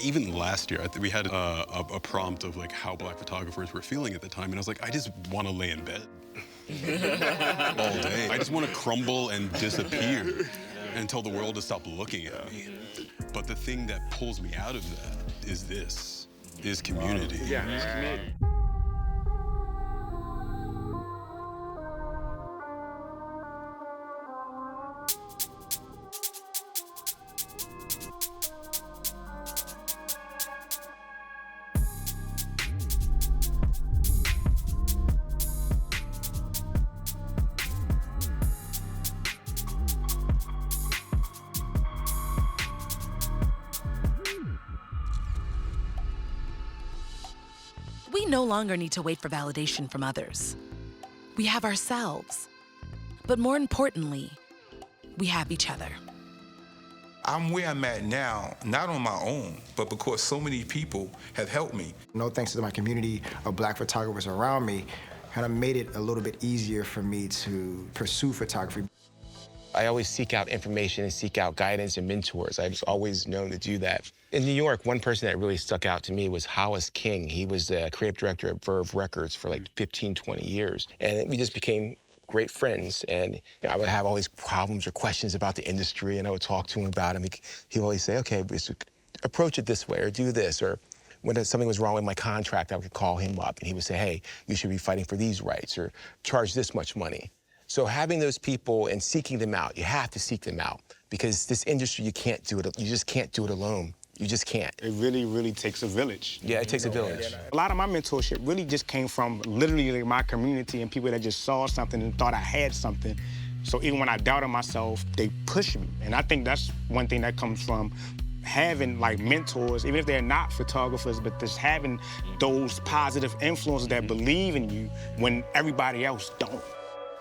even last year, we had a prompt of like how Black photographers were feeling at the time, and I was like, I just want to lay in bed all day. I just want to crumble and disappear and the world to stop looking at me. But the thing that pulls me out of that is community. Yeah, it's community. We no longer need to wait for validation from others. We have ourselves. But more importantly, we have each other. I'm where I'm at now, not on my own, but because so many people have helped me. No thanks to my community of Black photographers around me, kind of made it a little bit easier for me to pursue photography. I always seek out information and seek out guidance and mentors. I've always known to do that. In New York, one person that really stuck out to me was Hollis King. He was the creative director at Verve Records for like 15, 20 years. And we just became great friends. And I would have all these problems or questions about the industry, and I would talk to him about them. He would always say, okay, approach it this way, or do this. Or when something was wrong with my contract, I would call him up, and he would say, hey, you should be fighting for these rights, or charge this much money. So having those people and seeking them out, you have to seek them out, because this industry, you can't do it. You just can't do it alone. You just can't. It really, really takes a village. Yeah, it takes a village. A lot of my mentorship really just came from literally my community and people that just saw something and thought I had something. So even when I doubted myself, they pushed me. And I think that's one thing that comes from having like mentors, even if they're not photographers, but just having those positive influences that believe in you when everybody else don't.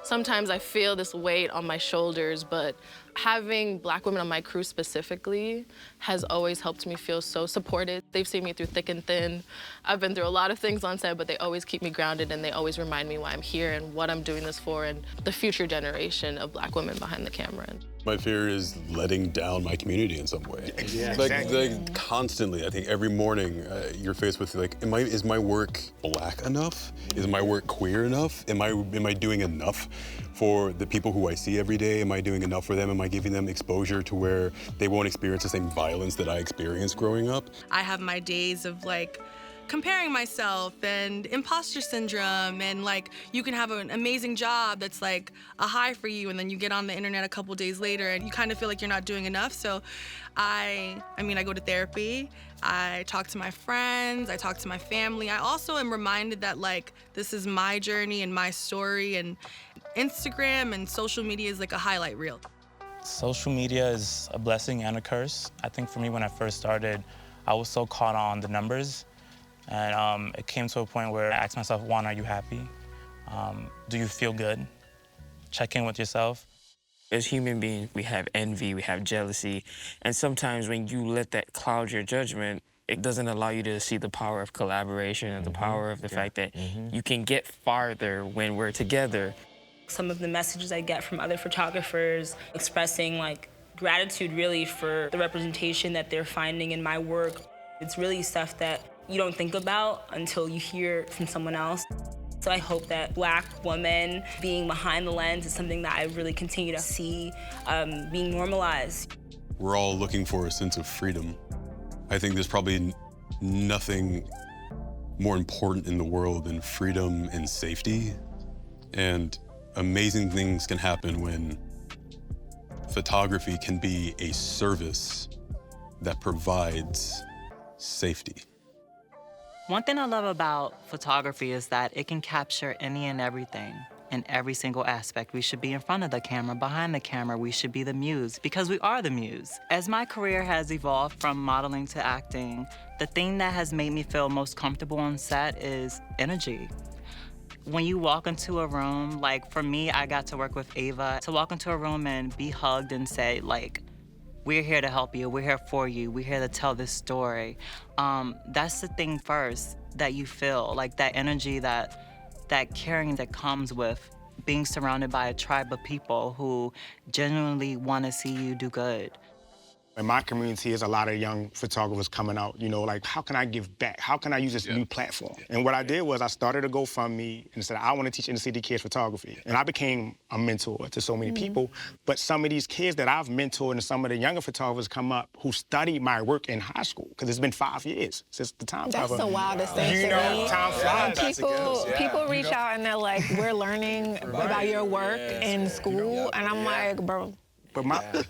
Sometimes I feel this weight on my shoulders, but having Black women on my crew specifically has always helped me feel so supported. They've seen me through thick and thin. I've been through a lot of things on set, but they always keep me grounded, and they always remind me why I'm here and what I'm doing this for, and the future generation of Black women behind the camera. My fear is letting down my community in some way. Yeah, like constantly, I think every morning you're faced with like, is my work Black enough? Is my work queer enough? Am I doing enough for the people who I see every day? Am I doing enough for them? Am I giving them exposure to where they won't experience the same violence that I experienced growing up? I have my days of like comparing myself and imposter syndrome, and like you can have an amazing job that's like a high for you, and then you get on the internet a couple days later and you kind of feel like you're not doing enough. So I go to therapy, I talk to my friends, I talk to my family. I also am reminded that like this is my journey and my story, and Instagram and social media is like a highlight reel. Social media is a blessing and a curse. I think for me, when I first started, I was so caught on the numbers. And it came to a point where I asked myself, one, are you happy? Do you feel good? Check in with yourself. As human beings, we have envy, we have jealousy, and sometimes when you let that cloud your judgment, it doesn't allow you to see the power of collaboration and the power of the fact that you can get farther when we're together. Some of the messages I get from other photographers expressing like gratitude really for the representation that they're finding in my work. It's really stuff that you don't think about until you hear it from someone else. So I hope that Black women being behind the lens is something that I really continue to see being normalized. We're all looking for a sense of freedom. I think there's probably nothing more important in the world than freedom and safety. And amazing things can happen when photography can be a service that provides safety. One thing I love about photography is that it can capture any and everything in every single aspect. We should be in front of the camera, behind the camera, we should be the muse, because we are the muse. As my career has evolved from modeling to acting, the thing that has made me feel most comfortable on set is energy. When you walk into a room, like for me, I got to work with Ava, to walk into a room and be hugged and say, like, we're here to help you, we're here for you, we're here to tell this story. That's the thing first that you feel, like that energy, that caring that comes with being surrounded by a tribe of people who genuinely want to see you do good. In my community, there's a lot of young photographers coming out, you know, like, how can I give back? How can I use this new platform? And what I did was I started a GoFundMe and said, I want to teach inner city kids photography. And I became a mentor to so many people. But some of these kids that I've mentored and some of the younger photographers come up who studied my work in high school, because it's been 5 years since the time. That's the wildest thing You to know, me. time flies. People reach out and they're like, we're learning about your work in school. And I'm like, bro. But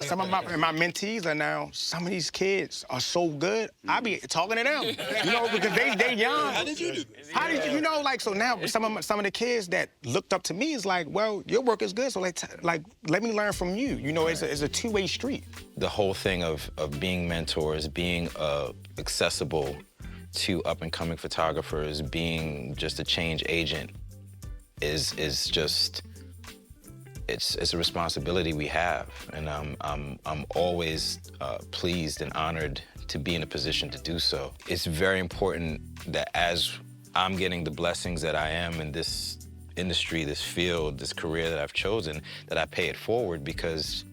some of my mentees are now, some of these kids are so good, I be talking to them, you know, because they young. How did you do this? How did you know, like, so now some of the kids that looked up to me is like, well, your work is good, so like let me learn from you. You know, it's a two-way street. The whole thing of being mentors, being accessible to up-and-coming photographers, being just a change agent is just, it's a responsibility we have, and I'm always pleased and honored to be in a position to do so. It's very important that as I'm getting the blessings that I am in this industry, this field, this career that I've chosen, that I pay it forward, because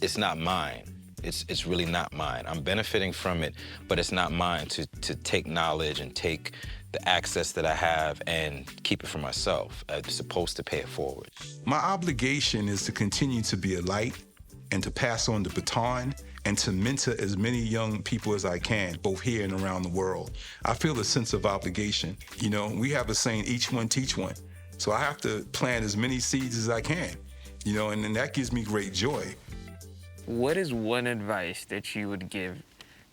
it's not mine. It's really not mine. I'm benefiting from it, but it's not mine to take knowledge and take the access that I have and keep it for myself. I'm supposed to pay it forward. My obligation is to continue to be a light and to pass on the baton and to mentor as many young people as I can, both here and around the world. I feel a sense of obligation. You know, we have a saying, each one teach one. So I have to plant as many seeds as I can, you know, and that gives me great joy. What is one advice that you would give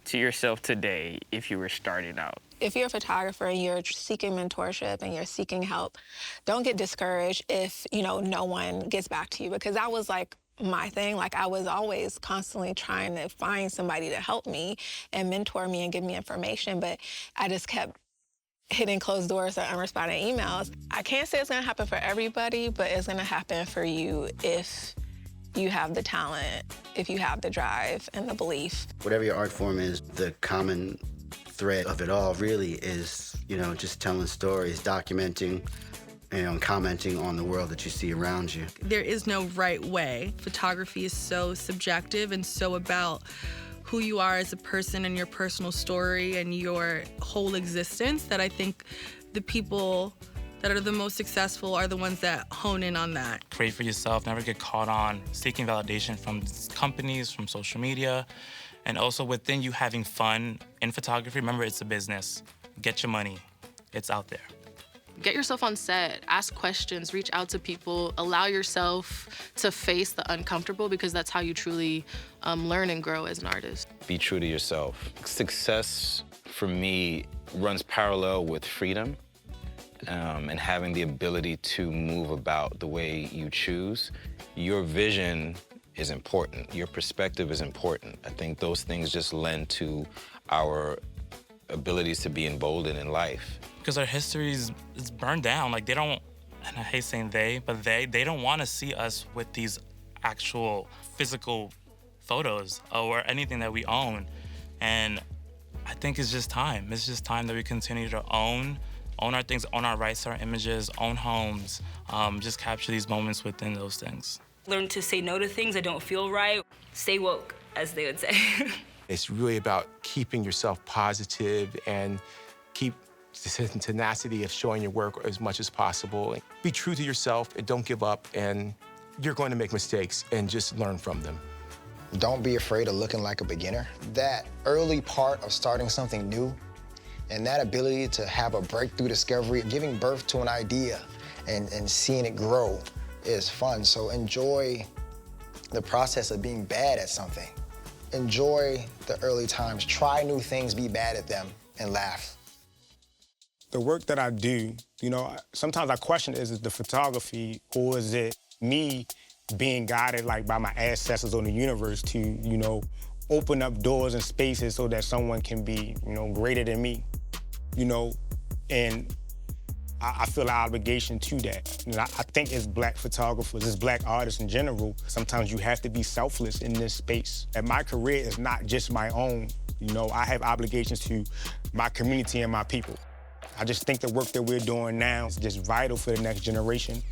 to yourself today if you were starting out? If you're a photographer and you're seeking mentorship and you're seeking help, don't get discouraged if, you know, no one gets back to you, because that was like my thing. Like, I was always constantly trying to find somebody to help me and mentor me and give me information, but I just kept hitting closed doors or unresponded emails. I can't say it's gonna happen for everybody, but it's gonna happen for you if you have the talent, if you have the drive and the belief. Whatever your art form is, the common thread of it all really is, you know, just telling stories, documenting, you know, and commenting on the world that you see around you. There is no right way. Photography is so subjective and so about who you are as a person and your personal story and your whole existence, that I think the people that are the most successful are the ones that hone in on that. Create for yourself, never get caught on seeking validation from companies, from social media, and also within you having fun in photography. Remember, it's a business. Get your money. It's out there. Get yourself on set, ask questions, reach out to people, allow yourself to face the uncomfortable, because that's how you truly learn and grow as an artist. Be true to yourself. Success, for me, runs parallel with freedom and having the ability to move about the way you choose. Your vision is important. Your perspective is important. I think those things just lend to our abilities to be emboldened in life. Because our history is burned down. Like, they don't, and I hate saying they, but they don't want to see us with these actual physical photos or anything that we own. And I think it's just time. It's just time that we continue to own our things, own our rights, our images, own homes, just capture these moments within those things. Learn to say no to things that don't feel right. Stay woke, as they would say. It's really about keeping yourself positive and keep the tenacity of showing your work as much as possible. Be true to yourself and don't give up, and you're going to make mistakes, and just learn from them. Don't be afraid of looking like a beginner. That early part of starting something new and that ability to have a breakthrough discovery, giving birth to an idea and seeing it grow is fun. So enjoy the process of being bad at something. Enjoy the early times. Try new things, be bad at them, and laugh. The work that I do, you know, sometimes I question, is it the photography or is it me being guided like by my ancestors or the universe to, you know, open up doors and spaces so that someone can be, you know, greater than me, you know, and I feel an obligation to that. And I think as Black photographers, as Black artists in general, sometimes you have to be selfless in this space. And my career is not just my own. You know, I have obligations to my community and my people. I just think the work that we're doing now is just vital for the next generation.